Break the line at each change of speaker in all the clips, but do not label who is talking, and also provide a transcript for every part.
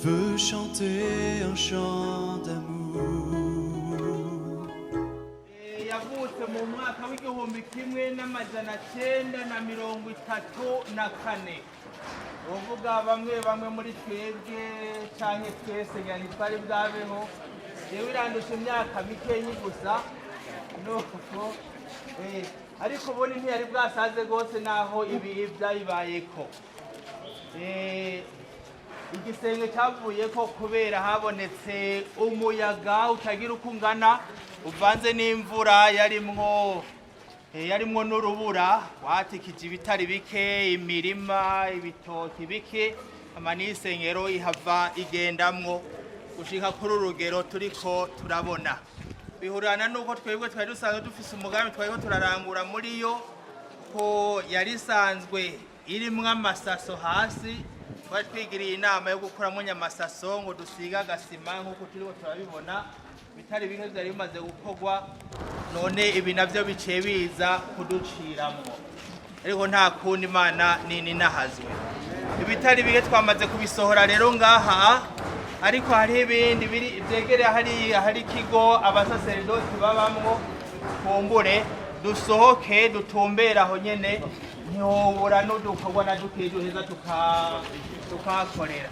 veux chanter un chant d'amour.
Yavutse mu mwaka w'igihumbi kimwe n'amajana 934 uvuga bamwe muri twebwe canke twese yani twari bwabeho yewe irandusha imyaka mikeyi gusa nuko ariko ubona ntiyari bwasaze gose naho ibi byayibayeko igisenge cyavuyeko kubera habonetse umuyaga utagira uko ungana uvanze n'imvura yarimwo n'urubura watikije ibitari bike imirima ibitoki bike amanisengero ihava igendamwo gushika kuri urugero turiko turabona bihurana nuko twebwe twari dusanzwe dufise umugambi twariko turarangura muri yo ko yari sanzwe irimwo amasaso hasi twari twigiriye inama yo gukuramwo nyamasaso ngo dusiga agasima nk'uko turiko turabibona bitari bimwe byari bimaze gukorwa none ibi navyo biciye biza kuduciramwo ariko nta kundi Imana nini nahazwe ibitari bige twamaze kubisohora rero ngaha ariko hari ibindi byegereye hari ikigo abasaseredoti babamwo kumbure dusohoke dutumbera aho nyene ntihobora n'udukorwa na dukeyi duheza tukahakorera.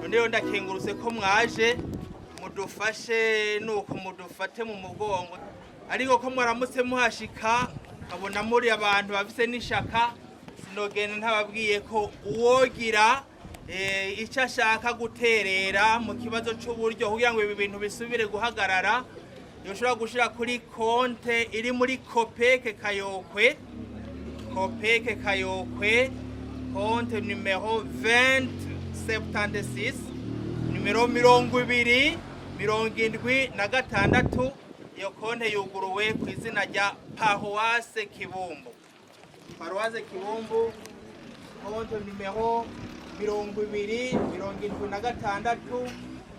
Ndiyo ndakengurutse ko mwaje mudufashe nuko mudufate mu mugongo ariko ko mwaramutse muhashika abona muri abantu bafise n'ishaka sinogenda ntababwiye ko uwogira icyo ashaka guterera mu kibazo cy'uburyo kugira ngo ibi bintu bisubire guhagarara yoshobora gushira kuri konte iri muri Kopeke Kayokwe konte numero 2076 numero 276 iyo konte yuguruwe ku izina rya Paroisse Kibumbu konte numero 276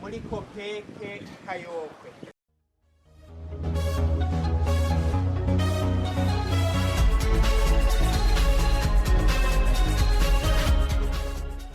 muri Kopeke Kayokwe